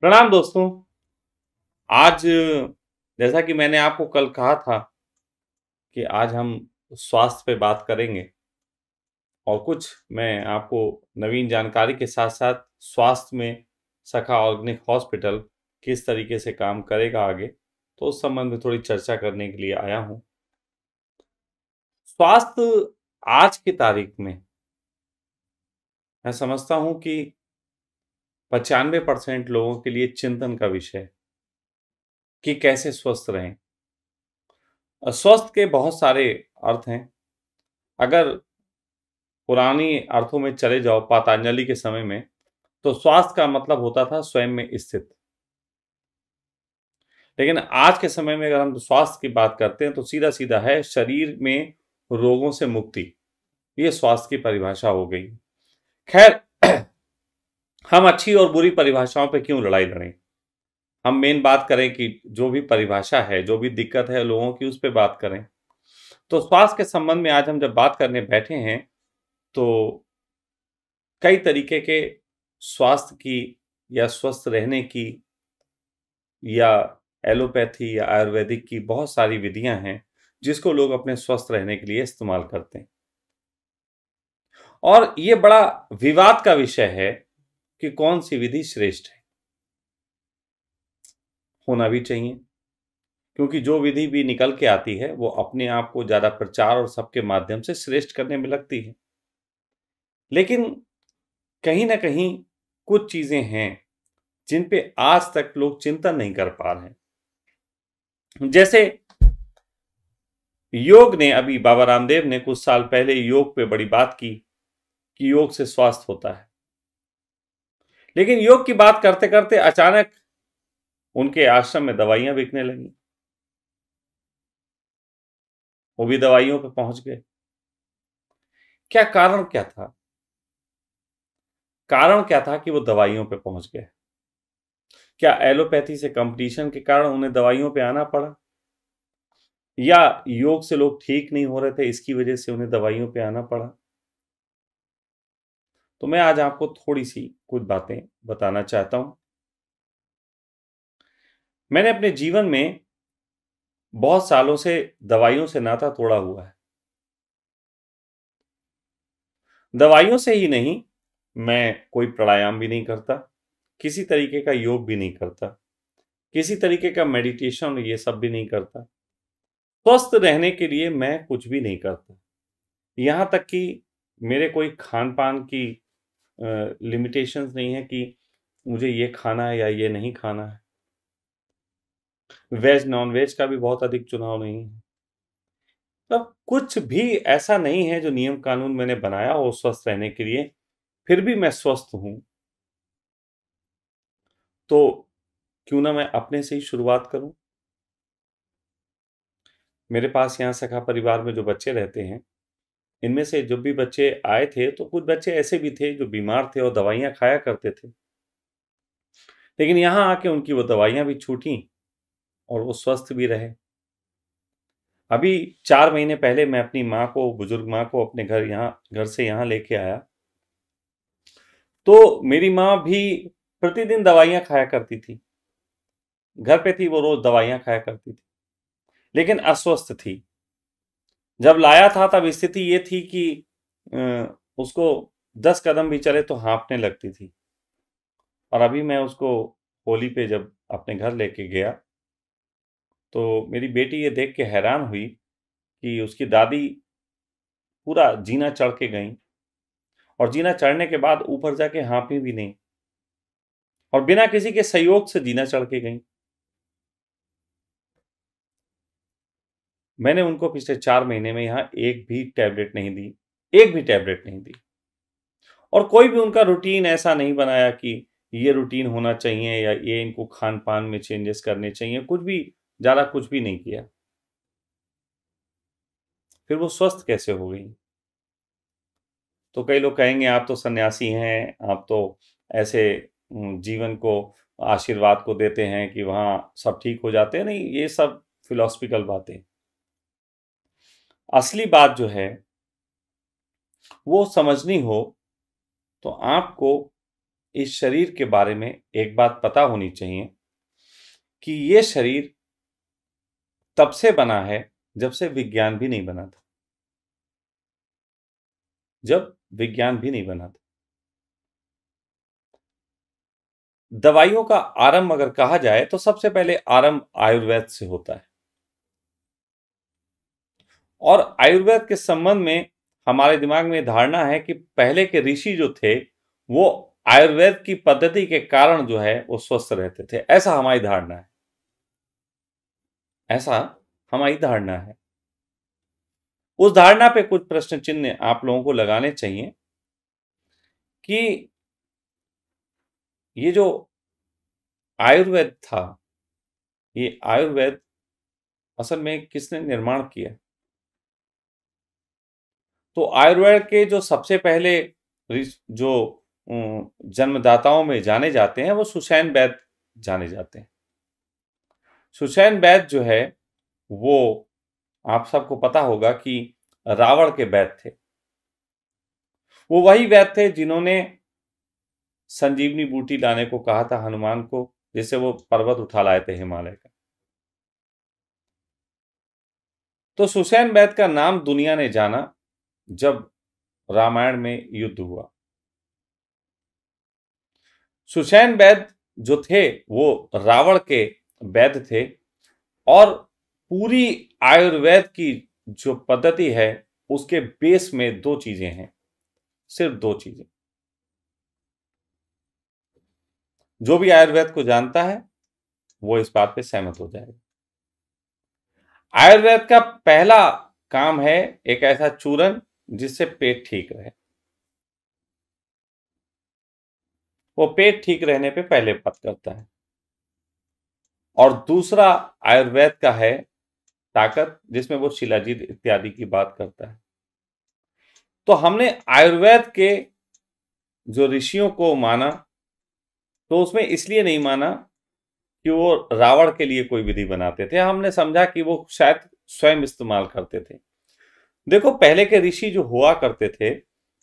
प्रणाम दोस्तों। आज जैसा कि मैंने आपको कल कहा था कि आज हम स्वास्थ्य पे बात करेंगे और कुछ मैं आपको नवीन जानकारी के साथ-साथ स्वास्थ्य में सखा ऑर्गेनिक हॉस्पिटल किस तरीके से काम करेगा आगे, तो उस संबंध में थोड़ी चर्चा करने के लिए आया हूँ। स्वास्थ्य आज की तारीख में मैं समझता हूँ कि 95% लोगों के लिए चिंतन का विषय है कि कैसे स्वस्थ रहें। स्वस्थ के बहुत सारे अर्थ हैं। अगर पुरानी अर्थों में चले जाओ पातंजलि के समय में, तो स्वास्थ्य का मतलब होता था स्वयं में स्थित। लेकिन आज के समय में अगर हम स्वास्थ्य की बात करते हैं तो सीधा-सीधा है शरीर में रोगों से मुक्ति। ये स्वास्थ्य की परिभाषा हो गई। खैर हम अच्छी और बुरी परिभाषाओं पे क्यों लड़ाई लड़ें? हम मेन बात करें कि जो भी परिभाषा है, जो भी दिक्कत है लोगों की उस पे बात करें। तो स्वास्थ्य के संबंध में आज हम जब बात करने बैठे हैं, तो कई तरीके के स्वास्थ्य की या स्वस्थ रहने की या एलोपैथी या आयुर्वेदिक की बहुत सारी विधियां हैं जिसको लोग अपने स्वस्थ रहने के लिए इस्तेमाल करते हैं। और ये बड़ा विवाद का विषय है कि कौन सी विधि श्रेष्ठ है। होना भी चाहिए, क्योंकि जो विधि भी निकल के आती है वो अपने आप को ज्यादा प्रचार और सबके माध्यम से श्रेष्ठ करने में लगती है। लेकिन कहीं ना कहीं कुछ चीजें हैं जिन पे आज तक लोग चिंतन नहीं कर पा रहे हैं। जैसे योग ने, अभी बाबा रामदेव ने कुछ साल पहले योग पे बड़ी बात की कि योग से स्वास्थ्य होता है। लेकिन योग की बात करते करते अचानक उनके आश्रम में दवाइयां बिकने लगी। वो भी दवाइयों पे पहुंच गए। क्या कारण क्या था? कारण क्या था कि वो दवाइयों पे पहुंच गए? क्या एलोपैथी से कंपटीशन के कारण उन्हें दवाइयों पे आना पड़ा, या योग से लोग ठीक नहीं हो रहे थे इसकी वजह से उन्हें दवाइयों पे आना पड़ा? तो मैं आज आपको थोड़ी सी कुछ बातें बताना चाहता हूं। मैंने अपने जीवन में बहुत सालों से दवाइयों से नाता तोड़ा हुआ है। दवाइयों से ही नहीं, मैं कोई प्राणायाम भी नहीं करता, किसी तरीके का योग भी नहीं करता, किसी तरीके का मेडिटेशन ये सब भी नहीं करता। स्वस्थ रहने के लिए मैं कुछ भी नहीं करता। यहाँ तक कि मेरे कोई खान-पान की लिमिटेशंस नहीं है कि मुझे ये खाना है या ये नहीं खाना है। वेज, नॉन-वेज का भी बहुत अधिक चुनाव नहीं है। तब कुछ भी ऐसा नहीं है जो नियम कानून मैंने बनाया हो स्वस्थ रहने के लिए, फिर भी मैं स्वस्थ हूँ। तो क्यों ना मैं अपने से ही शुरुआत करूँ? मेरे पास यहाँ सखा परिवार में जो बच्चे रहते हैं, इनमें से जब भी बच्चे आए थे, तो कुछ बच्चे ऐसे भी थे जो बीमार थे और दवाइयाँ खाया करते थे। लेकिन यहाँ आके उनकी वो दवाइयाँ भी छूटीं और वो स्वस्थ भी रहे। अभी 4 महीने पहले मैं अपनी माँ को, बुजुर्ग माँ को अपने घर से यहाँ लेके आया। तो मेरी माँ भी प्रतिदिन दवाइयाँ खाया करती थी। घर पे थी, वो रोज़ दवाइयाँ खाया करती थी, लेकिन अस्वस्थ थी। जब लाया था तब स्थिति ये थी कि उसको 10 कदम भी चले तो हाँफने लगती थी। और अभी मैं उसको होली पे जब अपने घर लेके गया, तो मेरी बेटी ये देख के हैरान हुई कि उसकी दादी पूरा जीना चढ़ के गईं, और जीना चढ़ने के बाद ऊपर जाके हाँफी भी नहीं, और बिना किसी के सहयोग से जीना चढ़ के गईं। मैंने उनको पिछले 4 महीने में यहाँ एक भी टैबलेट नहीं दी, एक भी टैबलेट नहीं दी। और कोई भी उनका रूटीन ऐसा नहीं बनाया कि ये रूटीन होना चाहिए या ये इनको खान-पान में चेंजेस करने चाहिए, कुछ भी, ज़्यादा कुछ भी नहीं किया। फिर वो स्वस्थ कैसे हो गई? तो कई लोग कहेंगे आप तो सन्यासी हैं, आप तो ऐसे जीवन को, आशीर्वाद को देते हैं कि वहाँ सब ठीक हो जाते हैं। नहीं, ये सब फिलॉसफिकल बातें। असली बात जो है वो समझनी हो तो आपको इस शरीर के बारे में एक बात पता होनी चाहिए कि ये शरीर तब से बना है जब से विज्ञान भी नहीं बना था। जब विज्ञान भी नहीं बना था। दवाइयों का आरंभ अगर कहा जाए तो सबसे पहले आरंभ आयुर्वेद से होता है। और आयुर्वेद के संबंध में हमारे दिमाग में धारणा है कि पहले के ऋषि जो थे वो आयुर्वेद की पद्धति के कारण जो है वो स्वस्थ रहते थे। ऐसा हमारी धारणा है। ऐसा हमारी धारणा है। उस धारणा पे कुछ प्रश्न चिन्ह आप लोगों को लगाने चाहिए कि ये जो आयुर्वेद था, ये आयुर्वेद असल में किसने निर्माण किया? तो आयुर्वेद के जो सबसे पहले जो जन्मदाताओं में जाने जाते हैं वो सुषैण वैद्य जाने जाते हैं। सुषैण वैद्य जो है वो आप सबको पता होगा कि रावण के वैद्य थे। वो वही वैद्य थे जिन्होंने संजीवनी बूटी लाने को कहा था हनुमान को, जिससे वो पर्वत उठा लाए थे हिमालय का। तो सुषैण वैद्य का नाम दुनिया ने जाना जब रामायण में युद्ध हुआ। सुषैण वैद्य जो थे वो रावण के वैद्य थे और पूरी आयुर्वेद की जो पद्धति है उसके बेस में दो चीजें हैं, सिर्फ दो चीजें। जो भी आयुर्वेद को जानता है वो इस बात पे सहमत हो जाएगा। आयुर्वेद का पहला काम है एक ऐसा चूरन जिससे पेट ठीक रहे। वो पेट ठीक रहने पे पहले बात करता है। और दूसरा आयुर्वेद का है ताकत, जिसमें वो शिलाजीत इत्यादि की बात करता है। तो हमने आयुर्वेद के जो ऋषियों को माना तो उसमें इसलिए नहीं माना कि वो रावण के लिए कोई विधि बनाते थे। हमने समझा कि वो शायद स्वयं इस्तेमाल करते थे। देखो, पहले के ऋषि जो हुआ करते थे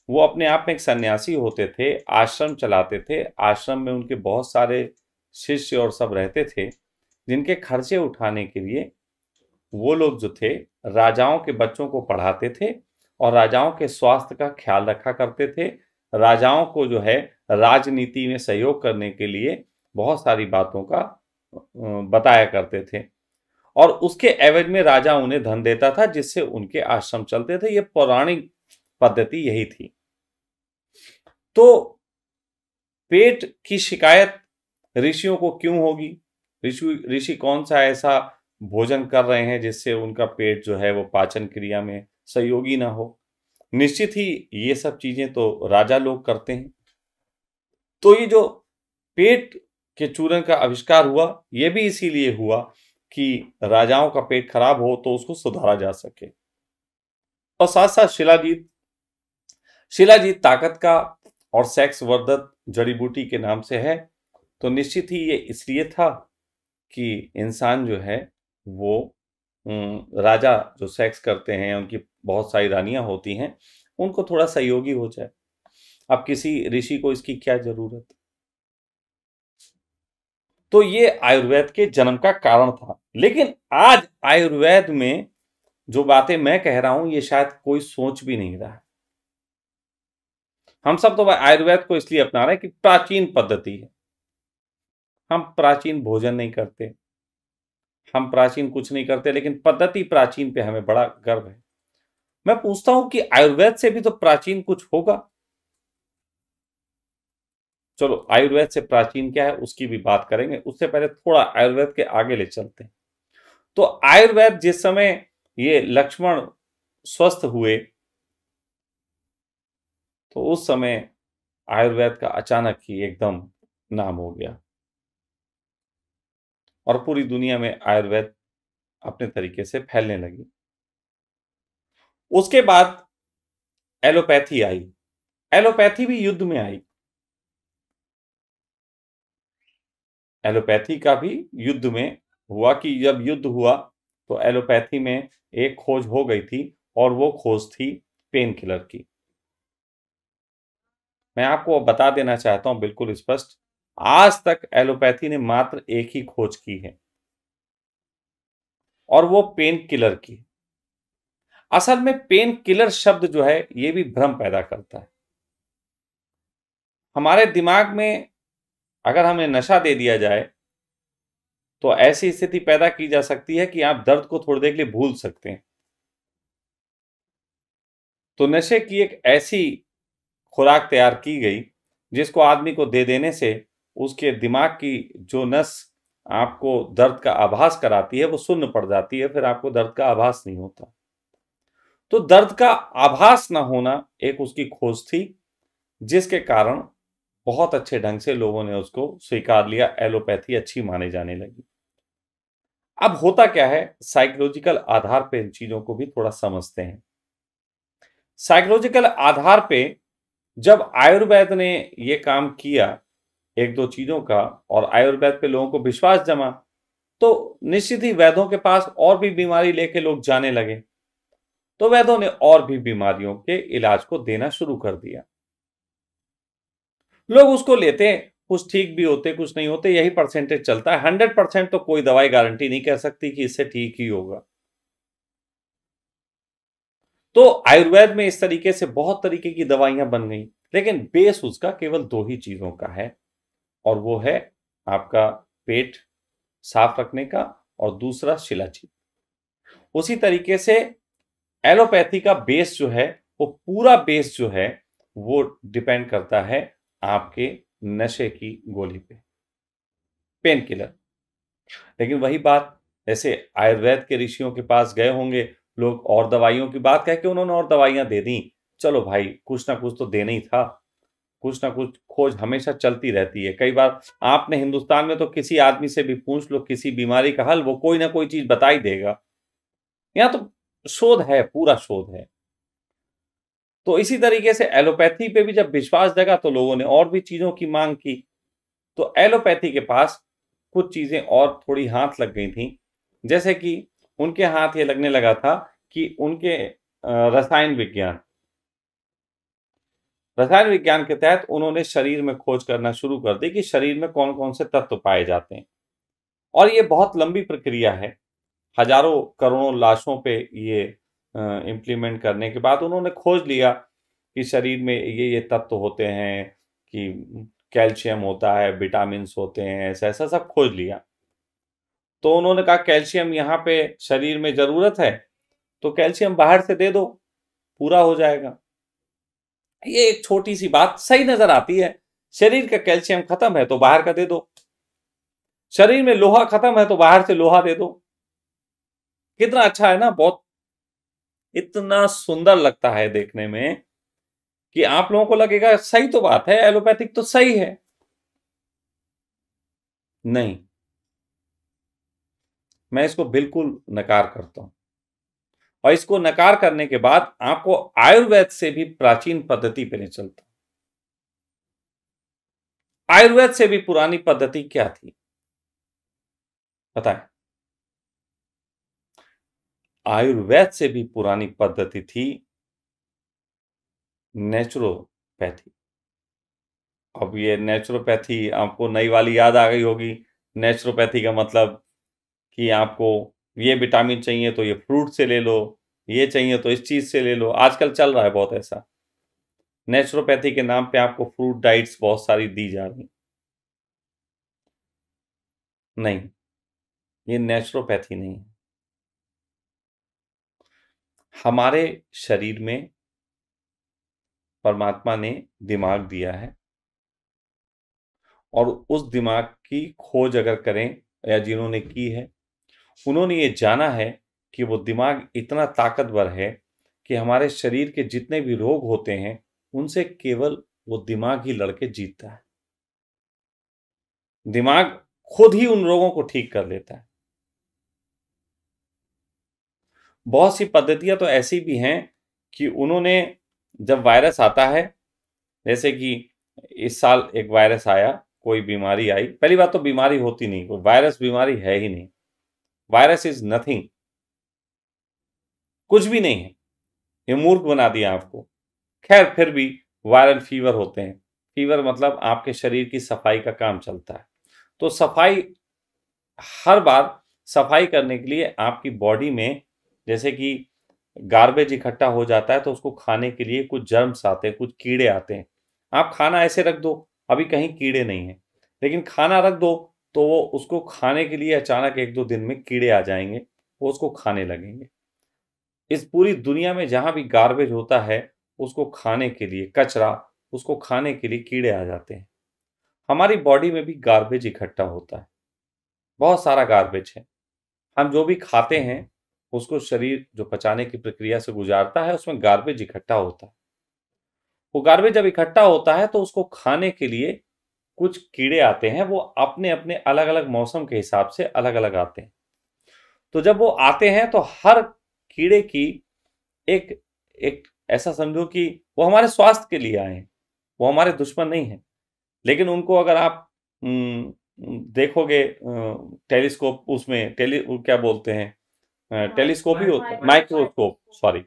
वो अपने आप में एक सन्यासी होते थे, आश्रम चलाते थे। आश्रम में उनके बहुत सारे शिष्य और सब रहते थे जिनके खर्चे उठाने के लिए वो लोग जो थे राजाओं के बच्चों को पढ़ाते थे और राजाओं के स्वास्थ्य का ख्याल रखा करते थे। राजाओं को जो है राजनीति में सहयोग करने के लिए बहुत सारी बातों का बताया करते थे और उसके एवज में राजा उन्हें धन देता था जिससे उनके आश्रम चलते थे। ये पौराणिक पद्धति यही थी। तो पेट की शिकायत ऋषियों को क्यों होगी? ऋषि कौन सा ऐसा भोजन कर रहे हैं जिससे उनका पेट जो है वो पाचन क्रिया में सहयोगी ना हो? निश्चित ही ये सब चीजें तो राजा लोग करते हैं। तो ये जो पेट के चूरन का आविष्कार हुआ ये भी इसीलिए हुआ कि राजाओं का पेट खराब हो तो उसको सुधारा जा सके। और साथ साथ शिलाजीत ताकत का और सेक्स वर्धक जड़ी बूटी के नाम से है। तो निश्चित ही ये इसलिए था कि इंसान जो है वो राजा जो सेक्स करते हैं, उनकी बहुत सारी रानियां होती हैं, उनको थोड़ा सहयोगी हो जाए। अब किसी ऋषि को इसकी क्या जरूरत? तो ये आयुर्वेद के जन्म का कारण था। लेकिन आज आयुर्वेद में जो बातें मैं कह रहा हूं ये शायद कोई सोच भी नहीं रहा है। हम सब तो आयुर्वेद को इसलिए अपना रहे हैं कि प्राचीन पद्धति है। हम प्राचीन भोजन नहीं करते, हम प्राचीन कुछ नहीं करते, लेकिन पद्धति प्राचीन पे हमें बड़ा गर्व है। मैं पूछता हूं कि आयुर्वेद से भी तो प्राचीन कुछ होगा। चलो, आयुर्वेद से प्राचीन क्या है उसकी भी बात करेंगे, उससे पहले थोड़ा आयुर्वेद के आगे ले चलते हैं। तो आयुर्वेद जिस समय ये लक्ष्मण स्वस्थ हुए तो उस समय आयुर्वेद का अचानक ही एकदम नाम हो गया और पूरी दुनिया में आयुर्वेद अपने तरीके से फैलने लगी। उसके बाद एलोपैथी आई। एलोपैथी भी युद्ध में आई। एलोपैथी का भी युद्ध में हुआ कि जब युद्ध हुआ तो एलोपैथी में एक खोज हो गई थी और वो खोज थी पेन किलर की। मैं आपको बता देना चाहता हूं बिल्कुल स्पष्ट, आज तक एलोपैथी ने मात्र एक ही खोज की है, और वो पेन किलर की। असल में पेन किलर शब्द जो है ये भी भ्रम पैदा करता है। हमारे दिमाग में अगर हमें नशा दे दिया जाए तो ऐसी स्थिति पैदा की जा सकती है कि आप दर्द को थोड़ी देर के लिए भूल सकते हैं। तो नशे की एक ऐसी खुराक तैयार की गई जिसको आदमी को दे देने से उसके दिमाग की जो नस आपको दर्द का आभास कराती है वो शून्य पड़ जाती है, फिर आपको दर्द का आभास नहीं होता। तो दर्द का आभास ना होना एक उसकी खोज थी, जिसके कारण बहुत अच्छे ढंग से लोगों ने उसको स्वीकार लिया, एलोपैथी अच्छी माने जाने लगी। अब होता क्या है, साइकोलॉजिकल आधार पे इन चीजों को भी थोड़ा समझते हैं। साइकोलॉजिकल आधार पे जब आयुर्वेद ने ये काम किया एक दो चीजों का, और आयुर्वेद पे लोगों को विश्वास जमा, तो निश्चित ही वैद्यों के पास और भी बीमारी लेके लोग जाने लगे। तो वैद्यों ने और भी बीमारियों के इलाज को देना शुरू कर दिया। लोग उसको लेते, कुछ ठीक भी होते कुछ नहीं होते, यही परसेंटेज चलता है। 100% तो कोई दवाई गारंटी नहीं कह सकती कि इससे ठीक ही होगा। तो आयुर्वेद में इस तरीके से बहुत तरीके की दवाइयां बन गई, लेकिन बेस उसका केवल दो ही चीजों का है, और वो है आपका पेट साफ रखने का, और दूसरा शिलाजीत। उसी तरीके से एलोपैथी का बेस जो है, वो पूरा बेस जो है वो डिपेंड करता है आपके नशे की गोली पे, पेन किलर। लेकिन वही बात, जैसे आयुर्वेद के ऋषियों के पास गए होंगे लोग, और दवाइयों की बात कह के उन्होंने और दवाइयां दे दी। चलो भाई, कुछ ना कुछ तो देना ही था, कुछ ना कुछ खोज हमेशा चलती रहती है। कई बार आपने हिंदुस्तान में तो किसी आदमी से भी पूछ लो किसी बीमारी का हल, वो कोई ना कोई चीज बता ही देगा। यहाँ तो शोध है, पूरा शोध है। तो इसी तरीके से एलोपैथी पे भी जब विश्वास जगा तो लोगों ने और भी चीजों की मांग की। तो एलोपैथी के पास कुछ चीजें और थोड़ी हाथ लग गई थी, जैसे कि उनके हाथ ये लगने लगा था कि उनके रसायन विज्ञान के तहत उन्होंने शरीर में खोज करना शुरू कर दी कि शरीर में कौन कौन से तत्व पाए जाते हैं। और ये बहुत लंबी प्रक्रिया है, हजारों करोड़ों लाशों पे ये इम्प्लीमेंट करने के बाद उन्होंने खोज लिया कि शरीर में ये तत्व होते हैं, कि कैल्शियम होता है, विटामिन होते हैं, ऐसा ऐसा सब खोज लिया। तो उन्होंने कहा कैल्शियम यहाँ पे शरीर में जरूरत है, तो कैल्शियम बाहर से दे दो, पूरा हो जाएगा। ये एक छोटी सी बात सही नजर आती है, शरीर का कैल्शियम खत्म है तो बाहर का दे दो, शरीर में लोहा खत्म है तो बाहर से लोहा दे दो। कितना अच्छा है ना, बहुत इतना सुंदर लगता है देखने में कि आप लोगों को लगेगा सही तो बात है, एलोपैथिक तो सही है। नहीं, मैं इसको बिल्कुल नकार करता हूं, और इसको नकार करने के बाद आपको आयुर्वेद से भी प्राचीन पद्धति पे नहीं चलता। आयुर्वेद से भी पुरानी पद्धति क्या थी बताएं? आयुर्वेद से भी पुरानी पद्धति थी नेचुरोपैथी। अब ये नेचुरोपैथी आपको नई वाली याद आ गई होगी। नेचुरोपैथी का मतलब कि आपको ये विटामिन चाहिए तो ये फ्रूट से ले लो, ये चाहिए तो इस चीज से ले लो। आजकल चल रहा है बहुत ऐसा, नेचुरोपैथी के नाम पे आपको फ्रूट डाइट्स बहुत सारी दी जा रही। नहीं, ये नेचुरोपैथी नहीं है। हमारे शरीर में परमात्मा ने दिमाग दिया है, और उस दिमाग की खोज अगर करें, या जिन्होंने की है उन्होंने ये जाना है कि वो दिमाग इतना ताकतवर है कि हमारे शरीर के जितने भी रोग होते हैं उनसे केवल वो दिमाग ही लड़के जीतता है। दिमाग खुद ही उन रोगों को ठीक कर लेता है। बहुत सी पद्धतियां तो ऐसी भी हैं कि उन्होंने, जब वायरस आता है, जैसे कि इस साल एक वायरस आया, कोई बीमारी आई, पहली बात तो बीमारी होती नहीं, कोई वायरस बीमारी है ही नहीं। वायरस इज नथिंग, कुछ भी नहीं है, ये मूर्ख बना दिया आपको। खैर फिर भी वायरल फीवर होते हैं, फीवर मतलब आपके शरीर की सफाई का काम चलता है। तो सफाई, हर बार सफाई करने के लिए आपकी बॉडी में जैसे कि गार्बेज इकट्ठा हो जाता है, तो उसको खाने के लिए कुछ जर्म्स आते हैं, कुछ कीड़े आते हैं। आप खाना ऐसे रख दो, अभी कहीं कीड़े नहीं हैं, लेकिन खाना रख दो तो वो उसको खाने के लिए अचानक 1-2 दिन में कीड़े आ जाएंगे, वो उसको खाने लगेंगे। इस पूरी दुनिया में जहां भी गार्बेज होता है, उसको खाने के लिए, कचरा, उसको खाने के लिए कीड़े आ जाते हैं। हमारी बॉडी में भी गार्बेज इकट्ठा होता है, बहुत सारा गार्बेज है। हम जो भी खाते हैं उसको शरीर जो पचाने की प्रक्रिया से गुजारता है, उसमें गार्बेज इकट्ठा होता है। वो गार्बेज जब इकट्ठा होता है तो उसको खाने के लिए कुछ कीड़े आते हैं, वो अपने अपने अलग अलग मौसम के हिसाब से अलग अलग आते हैं। तो जब वो आते हैं तो हर कीड़े की एक एक ऐसा समझो कि वो हमारे स्वास्थ्य के लिए आए हैं, वो हमारे दुश्मन नहीं है। लेकिन उनको अगर आप देखोगे टेलीस्कोप, उसमें वो क्या बोलते हैं, टेलीस्कोप ही होता है, माइक्रोस्कोप, सॉरी।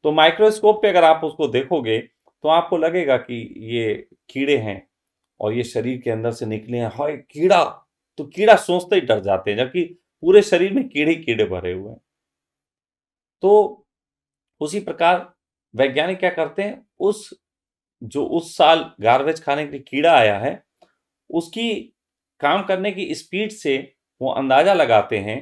तो माइक्रोस्कोप पे अगर आप उसको देखोगे तो आपको लगेगा कि ये कीड़े हैं और ये शरीर के अंदर से निकले हैं, हाय कीड़ा। तो कीड़ा सोचते ही डर जाते हैं, जबकि पूरे शरीर में कीड़े कीड़े भरे हुए हैं। तो उसी प्रकार वैज्ञानिक क्या करते हैं, उस साल गार्बेज खाने के लिए कीड़ा आया है, उसकी काम करने की स्पीड से वो अंदाजा लगाते हैं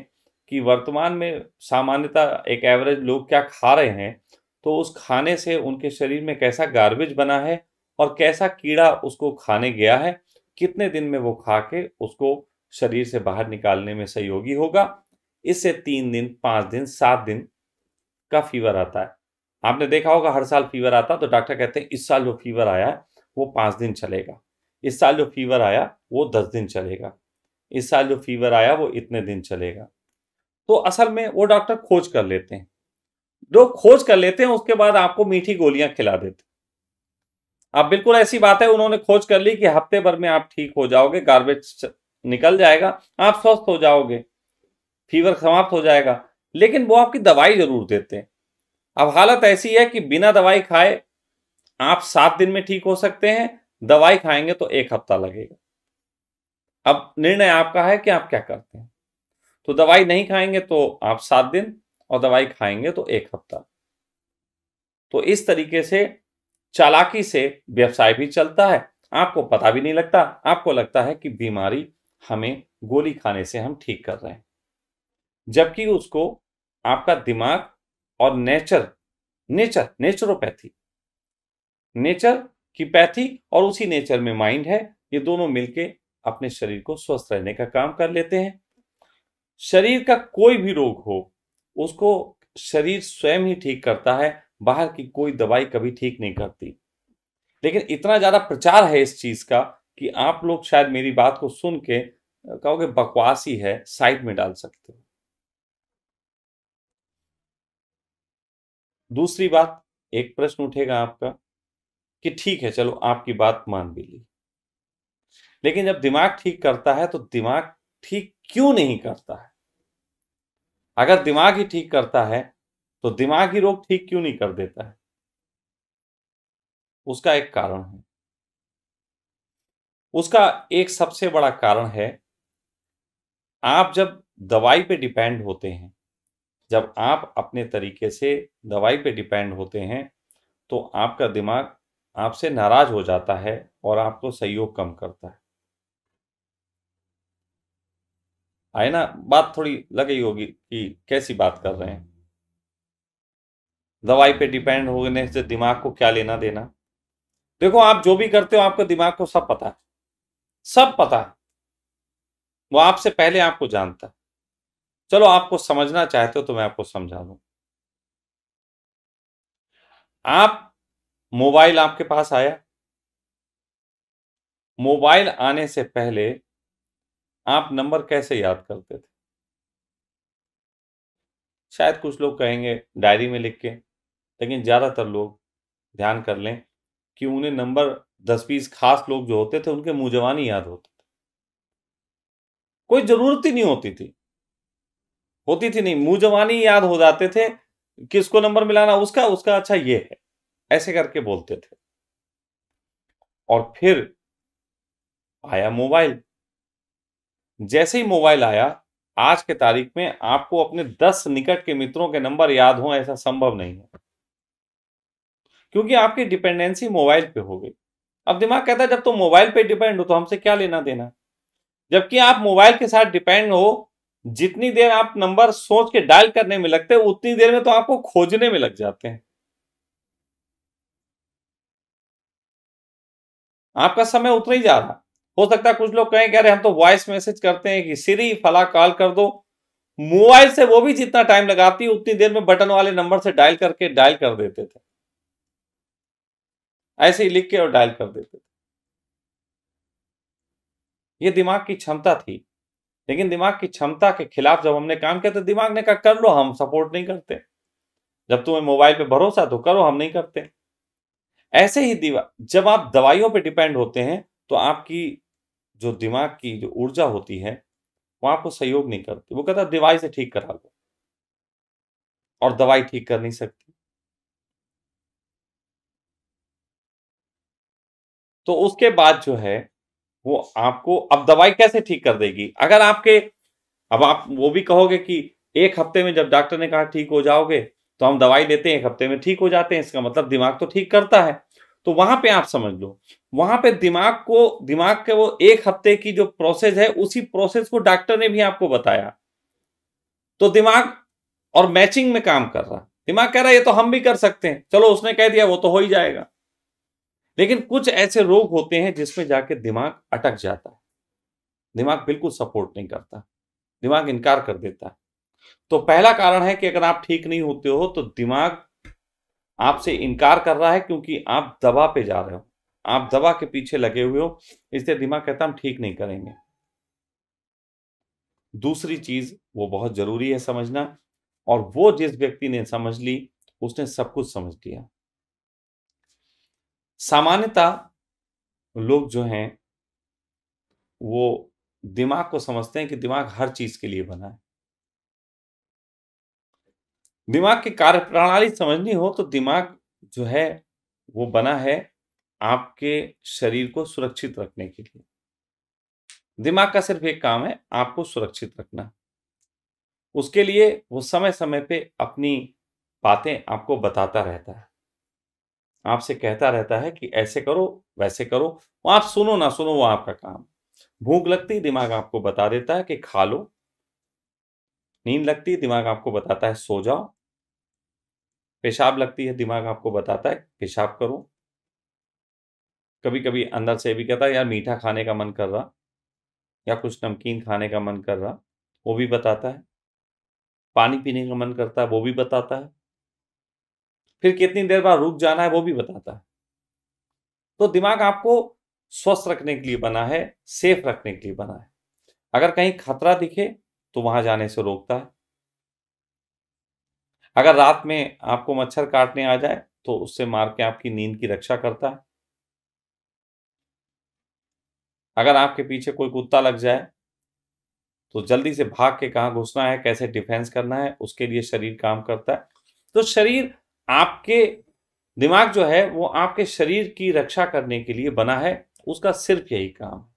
कि वर्तमान में सामान्यतः एक एवरेज लोग क्या खा रहे हैं, तो उस खाने से उनके शरीर में कैसा गार्बेज बना है और कैसा कीड़ा उसको खाने गया है, कितने दिन में वो खा के उसको शरीर से बाहर निकालने में सहयोगी होगा। इससे 3 दिन, 5 दिन, 7 दिन का फीवर आता है। आपने देखा होगा हर साल फीवर आता तो डॉक्टर कहते हैं इस साल जो फीवर आया है वो 5 दिन चलेगा, इस साल जो फीवर आया वो 10 दिन चलेगा, इस साल जो फीवर आया वो इतने दिन चलेगा। तो असल में वो डॉक्टर खोज कर लेते हैं, जो खोज कर लेते हैं उसके बाद आपको मीठी गोलियां खिला देते हैं। अब बिल्कुल ऐसी बात है, उन्होंने खोज कर ली कि हफ्ते भर में आप ठीक हो जाओगे, गार्बेज निकल जाएगा, आप स्वस्थ हो जाओगे, फीवर समाप्त हो जाएगा, लेकिन वो आपकी दवाई जरूर देते हैं। अब हालत ऐसी है कि बिना दवाई खाए आप 7 दिन में ठीक हो सकते हैं, दवाई खाएंगे तो 1 हफ्ता लगेगा। अब निर्णय आपका है कि आप क्या करते हैं। तो दवाई नहीं खाएंगे तो आप 7 दिन, और दवाई खाएंगे तो 1 हफ्ता। तो इस तरीके से चालाकी से व्यवसाय भी चलता है, आपको पता भी नहीं लगता, आपको लगता है कि बीमारी हमें गोली खाने से हम ठीक कर रहे हैं, जबकि उसको आपका दिमाग और नेचुरोपैथी, नेचर की पैथी और उसी नेचर में माइंड है, ये दोनों मिलके अपने शरीर को स्वस्थ रहने का काम कर लेते हैं। शरीर का कोई भी रोग हो उसको शरीर स्वयं ही ठीक करता है, बाहर की कोई दवाई कभी ठीक नहीं करती। लेकिन इतना ज्यादा प्रचार है इस चीज का कि आप लोग शायद मेरी बात को सुन के कहोगे बकवास ही है, साइड में डाल सकते हो। दूसरी बात, एक प्रश्न उठेगा आपका कि ठीक है चलो आपकी बात मान भी ली, लेकिन जब दिमाग ठीक करता है तो दिमाग ठीक क्यों नहीं करता है? अगर दिमाग ही ठीक करता है तो दिमाग ही रोग ठीक क्यों नहीं कर देता है? उसका एक कारण है। उसका एक सबसे बड़ा कारण है, आप जब दवाई पे डिपेंड होते हैं, जब आप अपने तरीके से दवाई पे डिपेंड होते हैं, तो आपका दिमाग आपसे नाराज हो जाता है और आपको सहयोग कम करता है। आए ना, बात थोड़ी लग गई होगी कि कैसी बात कर रहे हैं। दवाई पे डिपेंड होने से दिमाग को क्या लेना देना? देखो आप जो भी करते हो आपको दिमाग को सब पता है, सब पता है, वो आपसे पहले आपको जानता है। चलो आपको समझना चाहते हो तो मैं आपको समझा दूं। आप, मोबाइल आपके पास आया, मोबाइल आने से पहले आप नंबर कैसे याद करते थे? शायद कुछ लोग कहेंगे डायरी में लिख के, लेकिन ज्यादातर लोग ध्यान कर लें कि उन्हें नंबर 10-20 खास लोग जो होते थे उनके मुंह जबानी याद होते थे, कोई जरूरत ही नहीं होती थी नहीं, मुंह जबानी याद हो जाते थे। किसको नंबर मिलाना, उसका उसका अच्छा ये है, ऐसे करके बोलते थे। और फिर आया मोबाइल। जैसे ही मोबाइल आया, आज के तारीख में आपको अपने 10 निकट के मित्रों के नंबर याद हो ऐसा संभव नहीं है, क्योंकि आपकी डिपेंडेंसी मोबाइल पे हो गई। अब दिमाग कहता है जब तुम मोबाइल पे डिपेंड हो तो हमसे क्या लेना देना। जबकि आप मोबाइल के साथ डिपेंड हो, जितनी देर आप नंबर सोच के डायल करने में लगते हैं उतनी देर में तो आपको खोजने में लग जाते हैं। आपका समय उतना ही जा रहा। हो सकता है कुछ लोग कहें कि अरे हम तो वॉइस मैसेज करते हैं कि सिरी फला कॉल कर दो। मोबाइल से वो भी जितना टाइम लगाती उतनी देर में बटन वाले नंबर से डायल करके डायल कर देते थे, ऐसे ही लिख के और डायल कर देते थे। ये दिमाग की क्षमता थी। लेकिन दिमाग की क्षमता के खिलाफ जब हमने काम किया तो दिमाग ने कहा कर लो, हम सपोर्ट नहीं करते। जब तुम्हें मोबाइल पे भरोसा तो करो, हम नहीं करते। ऐसे ही जब आप दवाइयों पे डिपेंड होते हैं तो आपकी जो दिमाग की जो ऊर्जा होती है वो आपको सहयोग नहीं करती। वो कहता है दवाई से ठीक करा लो, और दवाई ठीक कर नहीं सकती। तो उसके बाद जो है वो आपको, अब दवाई कैसे ठीक कर देगी अगर आपके, अब आप वो भी कहोगे कि एक हफ्ते में जब डॉक्टर ने कहा ठीक हो जाओगे तो हम दवाई लेते हैं, एक हफ्ते में ठीक हो जाते हैं, इसका मतलब दिमाग तो ठीक करता है। तो वहां पे आप समझ लो, वहां पे दिमाग के वो एक हफ्ते की जो प्रोसेस है उसी प्रोसेस को डॉक्टर ने भी आपको बताया। तो दिमाग और मैचिंग में काम कर रहा। दिमाग कह रहा है ये तो हम भी कर सकते हैं, चलो उसने कह दिया वो तो हो ही जाएगा। लेकिन कुछ ऐसे रोग होते हैं जिसमें जाके दिमाग अटक जाता है, दिमाग बिल्कुल सपोर्ट नहीं करता, दिमाग इनकार कर देता है। तो पहला कारण है कि अगर आप ठीक नहीं होते हो तो दिमाग आपसे इनकार कर रहा है, क्योंकि आप दवा पे जा रहे हो, आप दवा के पीछे लगे हुए हो, इसलिए दिमाग कहता है हम ठीक नहीं करेंगे। दूसरी चीज वो बहुत जरूरी है समझना, और वो जिस व्यक्ति ने समझ ली उसने सब कुछ समझ लिया। सामान्यतः लोग जो हैं वो दिमाग को समझते हैं कि दिमाग हर चीज के लिए बना है। दिमाग की कार्यप्रणाली समझनी हो तो दिमाग जो है वो बना है आपके शरीर को सुरक्षित रखने के लिए। दिमाग का सिर्फ एक काम है, आपको सुरक्षित रखना। उसके लिए वो समय समय पे अपनी बातें आपको बताता रहता है, आपसे कहता रहता है कि ऐसे करो वैसे करो, वो आप सुनो ना सुनो वो आपका काम। भूख लगती दिमाग आपको बता देता है कि खा लो, नींद लगती दिमाग आपको बताता है सो जाओ, पेशाब लगती है दिमाग आपको बताता है पेशाब करो, कभी कभी अंदर से भी कहता है यार मीठा खाने का मन कर रहा या कुछ नमकीन खाने का मन कर रहा, वो भी बताता है। पानी पीने का मन करता है वो भी बताता है। फिर कितनी देर बाद रुक जाना है वो भी बताता है। तो दिमाग आपको स्वस्थ रखने के लिए बना है, सेफ रखने के लिए बना है। अगर कहीं खतरा दिखे तो वहां जाने से रोकता है। अगर रात में आपको मच्छर काटने आ जाए तो उससे मार के आपकी नींद की रक्षा करता है। अगर आपके पीछे कोई कुत्ता लग जाए तो जल्दी से भाग के कहाँ घुसना है, कैसे डिफेंस करना है, उसके लिए शरीर काम करता है। तो शरीर आपके, दिमाग जो है वो आपके शरीर की रक्षा करने के लिए बना है, उसका सिर्फ यही काम है।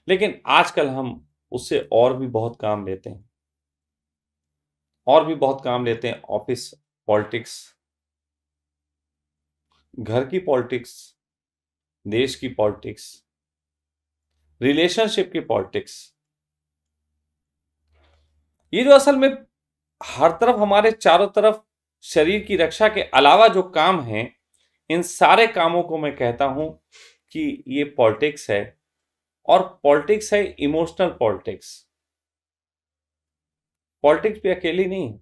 लेकिन आजकल हम उससे और भी बहुत काम लेते हैं, और भी बहुत काम लेते हैं। ऑफिस पॉलिटिक्स, घर की पॉलिटिक्स, देश की पॉलिटिक्स, रिलेशनशिप की पॉलिटिक्स। ये जो असल में हर तरफ हमारे चारों तरफ शरीर की रक्षा के अलावा जो काम हैं, इन सारे कामों को मैं कहता हूं कि ये पॉलिटिक्स है। और पॉलिटिक्स है इमोशनल पॉलिटिक्स। पॉलिटिक्स भी अकेली नहीं है,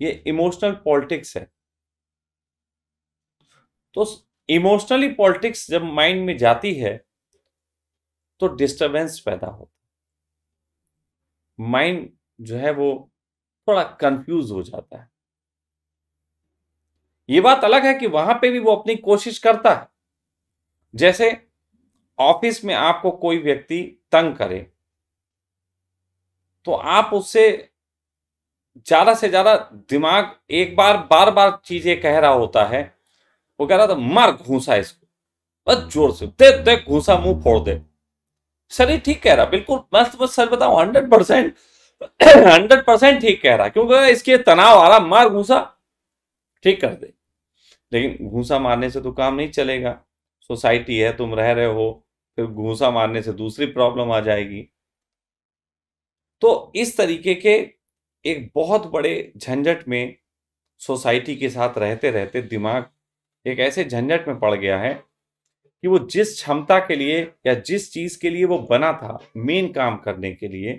ये इमोशनल पॉलिटिक्स है। तो इमोशनली पॉलिटिक्स जब माइंड में जाती है तो डिस्टरबेंस पैदा होता है, माइंड जो है वो थोड़ा कंफ्यूज हो जाता है। ये बात अलग है कि वहां पे भी वो अपनी कोशिश करता है। जैसे ऑफिस में आपको कोई व्यक्ति तंग करे तो आप उससे ज्यादा से ज्यादा, दिमाग एक बार बार बार चीजें कह रहा होता है, वो कह रहा था मार घूंसा इसको, बस जोर से दे दे घूसा मुंह फोड़ दे। शरीर ठीक कह रहा, बिल्कुल मस्त, बस सर बताऊं 100%, 100% ठीक कह रहा, क्योंकि इसके तनाव आ रहा, मार घूसा ठीक कर दे। लेकिन घूसा मारने से तो काम नहीं चलेगा। सोसाइटी है, तुम रह रहे हो, फिर घूसा मारने से दूसरी प्रॉब्लम आ जाएगी। तो इस तरीके के एक बहुत बड़े झंझट में सोसाइटी के साथ रहते रहते दिमाग एक ऐसे झंझट में पड़ गया है कि वो जिस क्षमता के लिए या जिस चीज के लिए वो बना था, मेन काम करने के लिए,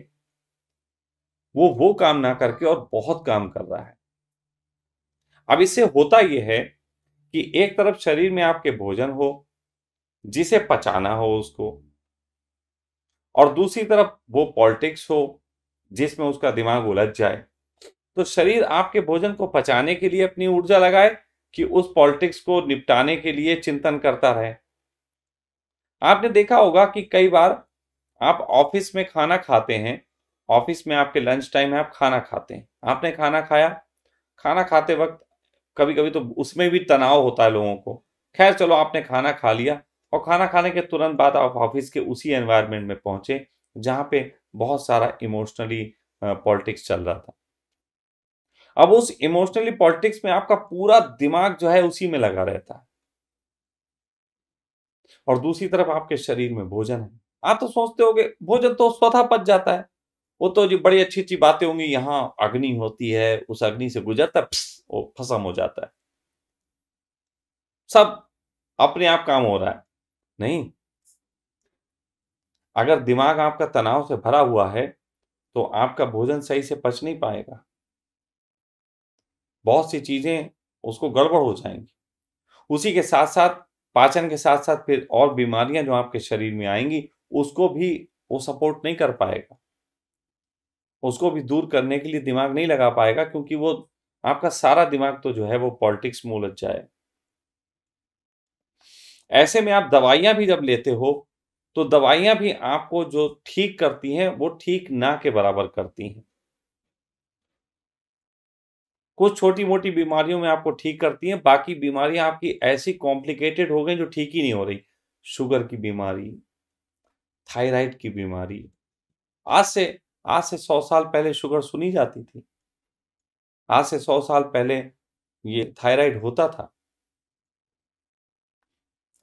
वो काम ना करके और बहुत काम कर रहा है। अब इससे होता यह है कि एक तरफ शरीर में आपके भोजन हो जिसे पचाना हो उसको, और दूसरी तरफ वो पॉलिटिक्स हो जिसमें उसका दिमाग उलझ जाए। तो शरीर आपके भोजन को पचाने के लिए अपनी ऊर्जा लगाए कि उस पॉलिटिक्स को निपटाने के लिए चिंतन करता रहे। आपने देखा होगा कि कई बार आप ऑफिस में खाना खाते हैं, ऑफिस में आपके लंच टाइम है, आप खाना खाते हैं, आपने खाना खाया, खाना खाते वक्त कभी कभी तो उसमें भी तनाव होता है लोगों को। खैर चलो, आपने खाना खा लिया और खाना खाने के तुरंत बाद आप ऑफिस के उसी एनवायरनमेंट में पहुंचे जहां पे बहुत सारा इमोशनली पॉलिटिक्स चल रहा था। अब उस इमोशनली पॉलिटिक्स में आपका पूरा दिमाग जो है उसी में लगा रहता है, और दूसरी तरफ आपके शरीर में भोजन है। आप तो सोचते होगे भोजन तो स्वतः पच जाता है, वो तो जी बड़ी अच्छी अच्छी बातें होंगी, यहाँ अग्नि होती है, उस अग्नि से गुजरता है, वो खत्म हो जाता है, सब अपने आप काम हो रहा है। नहीं, अगर दिमाग आपका तनाव से भरा हुआ है तो आपका भोजन सही से पच नहीं पाएगा, बहुत सी चीजें उसको गड़बड़ हो जाएंगी। उसी के साथ साथ, पाचन के साथ साथ फिर और बीमारियां जो आपके शरीर में आएंगी उसको भी वो सपोर्ट नहीं कर पाएगा, उसको भी दूर करने के लिए दिमाग नहीं लगा पाएगा, क्योंकि वो आपका सारा दिमाग तो जो है वो पॉलिटिक्स में उलझ जाए। ऐसे में आप दवाइयां भी जब लेते हो तो दवाइयां भी आपको जो ठीक करती हैं वो ठीक ना के बराबर करती हैं। कुछ छोटी मोटी बीमारियों में आपको ठीक करती हैं, बाकी बीमारियां आपकी ऐसी कॉम्प्लिकेटेड हो गई जो ठीक ही नहीं हो रही। शुगर की बीमारी, थायराइड की बीमारी, आज से आज से 100 साल पहले शुगर सुनी जाती थी, आज से 100 साल पहले ये थायराइड होता था,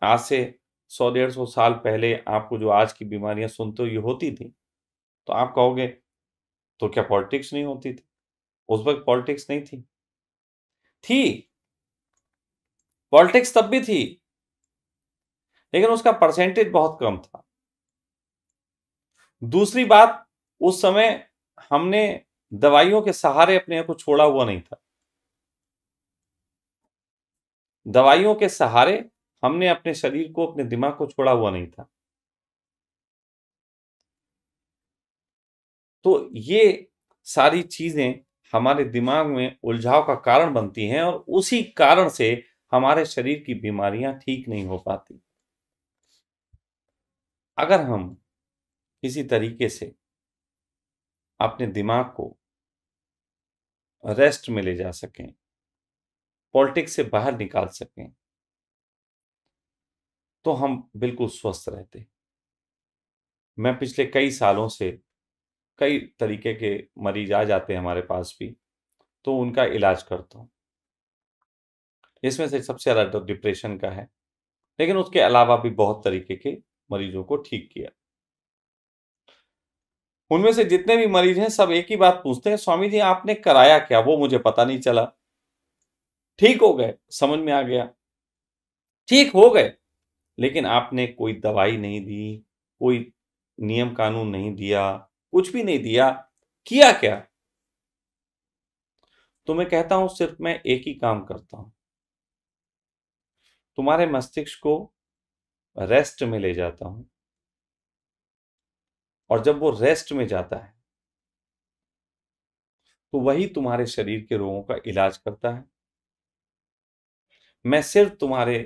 आज से 100 150 साल पहले आपको जो आज की बीमारियां सुनते हो ये होती थी। तो आप कहोगे तो क्या पॉलिटिक्स नहीं होती थी? उस वक्त पॉलिटिक्स नहीं थी? थी, पॉलिटिक्स तब भी थी, लेकिन उसका परसेंटेज बहुत कम था। दूसरी बात, उस समय हमने दवाइयों के सहारे अपने आप को छोड़ा हुआ नहीं था। दवाइयों के सहारे हमने अपने शरीर को, अपने दिमाग को छोड़ा हुआ नहीं था। तो ये सारी चीजें हमारे दिमाग में उलझाव का कारण बनती हैं, और उसी कारण से हमारे शरीर की बीमारियां ठीक नहीं हो पाती। अगर हम किसी तरीके से अपने दिमाग को रेस्ट में ले जा सकें, पॉलिटिक्स से बाहर निकाल सकें, तो हम बिल्कुल स्वस्थ रहते। मैं पिछले कई सालों से कई तरीके के मरीज आ जाते हैं हमारे पास भी, तो उनका इलाज करता हूँ। इसमें से सबसे ज़्यादा तो डिप्रेशन का है, लेकिन उसके अलावा भी बहुत तरीके के मरीजों को ठीक किया। उनमें से जितने भी मरीज हैं सब एक ही बात पूछते हैं, स्वामी जी आपने कराया क्या, वो मुझे पता नहीं चला। ठीक हो गए, समझ में आ गया, ठीक हो गए, लेकिन आपने कोई दवाई नहीं दी, कोई नियम कानून नहीं दिया, कुछ भी नहीं दिया, किया क्या? तो मैं कहता हूं सिर्फ मैं एक ही काम करता हूं, तुम्हारे मस्तिष्क को रेस्ट में ले जाता हूं, और जब वो रेस्ट में जाता है तो वही तुम्हारे शरीर के रोगों का इलाज करता है। मैं सिर्फ तुम्हारे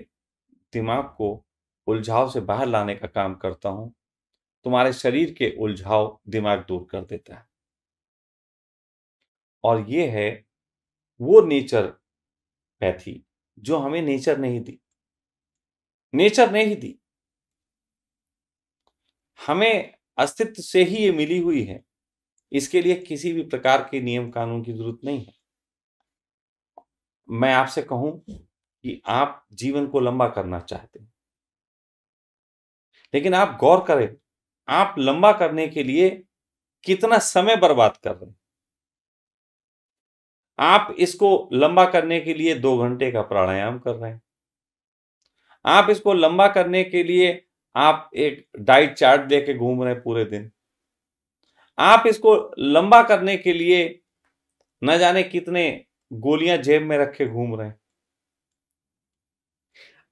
दिमाग को उलझाव से बाहर लाने का काम करता हूं, तुम्हारे शरीर के उलझाव दिमाग दूर कर देता है। और ये है वो नेचर पैथी जो हमें नेचर नहीं दी। नेचर ने ही दी, हमें अस्तित्व से ही ये मिली हुई है। इसके लिए किसी भी प्रकार के नियम कानून की जरूरत नहीं है। मैं आपसे कहूं कि आप जीवन को लंबा करना चाहते हैं, लेकिन आप गौर करें, आप लंबा करने के लिए कितना समय बर्बाद कर रहे हैं। आप इसको लंबा करने के लिए 2 घंटे का प्राणायाम कर रहे हैं। आप इसको लंबा करने के लिए आप एक डाइट चार्ट लेके घूम रहे हैं पूरे दिन। आप इसको लंबा करने के लिए न जाने कितने गोलियां जेब में रखे घूम रहे हैं।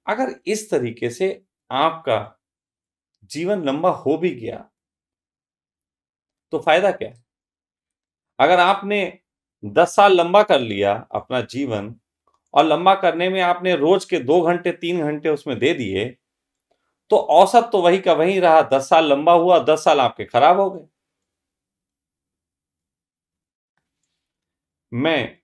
अगर इस तरीके से आपका जीवन लंबा हो भी गया तो फायदा क्या है? अगर आपने 10 साल लंबा कर लिया अपना जीवन, और लंबा करने में आपने रोज के 2 घंटे 3 घंटे उसमें दे दिए, तो औसत तो वही का वही रहा। 10 साल लंबा हुआ, 10 साल आपके खराब हो गए। मैं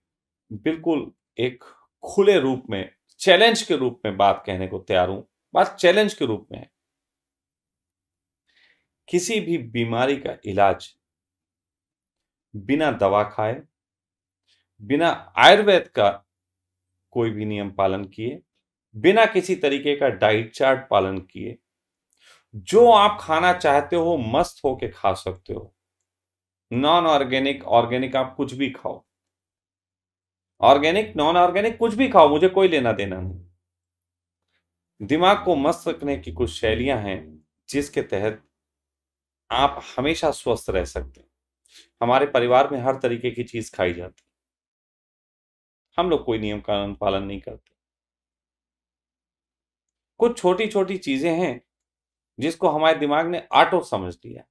बिल्कुल एक खुले रूप में, चैलेंज के रूप में बात कहने को तैयार हूं। बात चैलेंज के रूप में है। किसी भी बीमारी का इलाज बिना दवा खाए, बिना आयुर्वेद का कोई भी नियम पालन किए, बिना किसी तरीके का डाइट चार्ट पालन किए, जो आप खाना चाहते हो मस्त होके खा सकते हो। नॉन ऑर्गेनिक, ऑर्गेनिक आप कुछ भी खाओ, ऑर्गेनिक नॉन ऑर्गेनिक कुछ भी खाओ, मुझे कोई लेना देना नहीं। दिमाग को मस्त रखने की कुछ शैलियां हैं जिसके तहत आप हमेशा स्वस्थ रह सकते हैं। हमारे परिवार में हर तरीके की चीज खाई जाती है, हम लोग कोई नियम कानून पालन नहीं करते। कुछ छोटी छोटी चीजें हैं जिसको हमारे दिमाग ने ऑटो समझ लिया,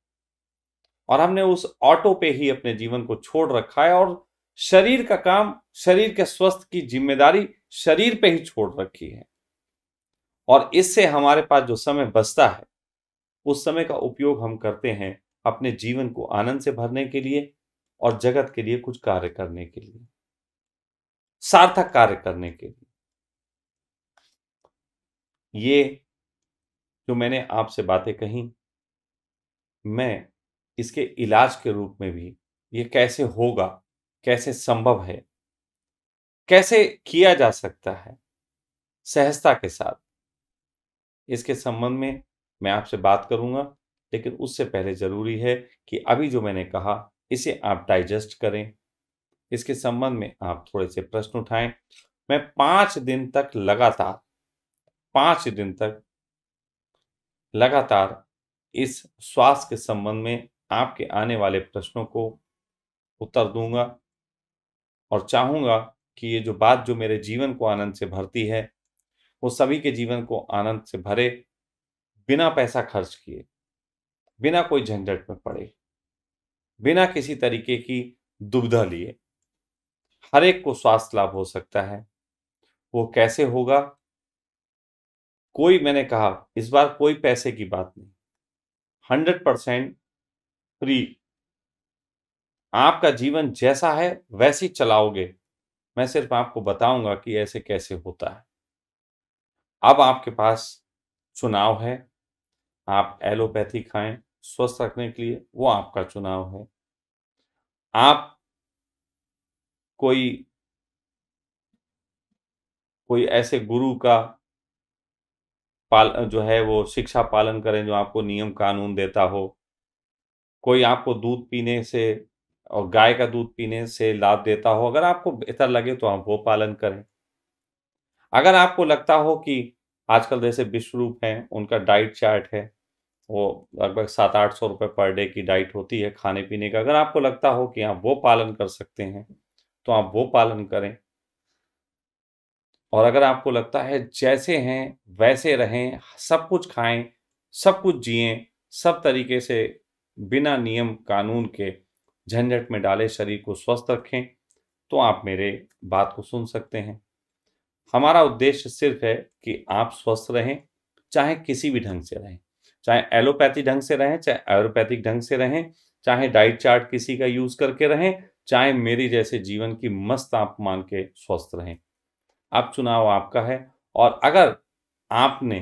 और हमने उस ऑटो पे ही अपने जीवन को छोड़ रखा है, और शरीर का काम, शरीर के स्वस्थ की जिम्मेदारी शरीर पे ही छोड़ रखी है। और इससे हमारे पास जो समय बचता है, उस समय का उपयोग हम करते हैं अपने जीवन को आनंद से भरने के लिए और जगत के लिए कुछ कार्य करने के लिए, सार्थक कार्य करने के लिए। ये जो मैंने आपसे बातें कही, मैं इसके इलाज के रूप में भी, ये कैसे होगा, कैसे संभव है, कैसे किया जा सकता है सहजता के साथ, इसके संबंध में मैं आपसे बात करूंगा। लेकिन उससे पहले जरूरी है कि अभी जो मैंने कहा इसे आप डाइजेस्ट करें, इसके संबंध में आप थोड़े से प्रश्न उठाएं। मैं 5 दिन तक लगातार, 5 दिन तक लगातार इस स्वास्थ्य के संबंध में आपके आने वाले प्रश्नों को उत्तर दूंगा, और चाहूंगा कि ये जो बात जो मेरे जीवन को आनंद से भरती है, वो सभी के जीवन को आनंद से भरे, बिना पैसा खर्च किए, बिना कोई झंझट में पड़े, बिना किसी तरीके की दुविधा लिए। हर एक को स्वास्थ्य लाभ हो सकता है। वो कैसे होगा? कोई, मैंने कहा इस बार कोई पैसे की बात नहीं, 100% फ्री। आपका जीवन जैसा है वैसे ही चलाओगे। मैं सिर्फ आपको बताऊंगा कि ऐसे कैसे होता है। अब आपके पास चुनाव है, आप एलोपैथी खाएं स्वस्थ रखने के लिए, वो आपका चुनाव है। आप कोई कोई ऐसे गुरु का जो है वो शिक्षा पालन करें जो आपको नियम कानून देता हो। कोई आपको दूध पीने से और गाय का दूध पीने से लाभ देता हो, अगर आपको बेहतर लगे तो आप वो पालन करें। अगर आपको लगता हो कि आजकल जैसे विश्वरूप हैं, उनका डाइट चार्ट है, वो लगभग 700-800 रुपये पर डे की डाइट होती है खाने पीने का, अगर आपको लगता हो कि आप वो पालन कर सकते हैं तो आप वो पालन करें। और अगर आपको लगता है जैसे हैं वैसे रहें, सब कुछ खाएं, सब कुछ जिएं, सब तरीके से बिना नियम कानून के झंझट में डाले शरीर को स्वस्थ रखें, तो आप मेरे बात को सुन सकते हैं। हमारा उद्देश्य सिर्फ है कि आप स्वस्थ रहें, चाहे किसी भी ढंग से रहें, चाहे एलोपैथी ढंग से रहें, चाहे आयुर्वेदिक ढंग से रहें, चाहे डाइट चार्ट किसी का यूज करके रहें, चाहे मेरी जैसे जीवन की मस्त आप मान के स्वस्थ रहें। अब चुनाव आपका है। और अगर आपने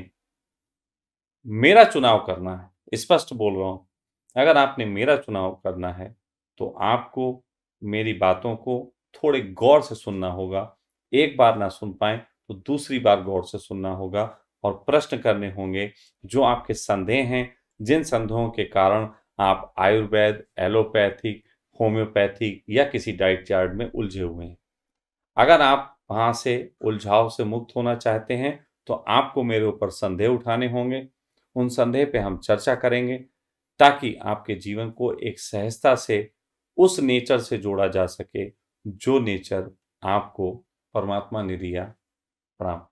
मेरा चुनाव करना है, स्पष्ट बोल रहा हूँ, अगर आपने मेरा चुनाव करना है, तो आपको मेरी बातों को थोड़े गौर से सुनना होगा। एक बार ना सुन पाएँ, तो दूसरी बार गौर से सुनना होगा और प्रश्न करने होंगे, जो आपके संदेह हैं, जिन संदेहों के कारण आप आयुर्वेद, एलोपैथिक, होम्योपैथिक या किसी डाइट चार्ट में उलझे हुए हैं। अगर आप वहाँ से उलझाव से मुक्त होना चाहते हैं, तो आपको मेरे ऊपर संदेह उठाने होंगे। उन संदेह पे हम चर्चा करेंगे, ताकि आपके जीवन को एक सहजता से उस नेचर से जोड़ा जा सके, जो नेचर आपको परमात्मा ने दिया। प्रणाम।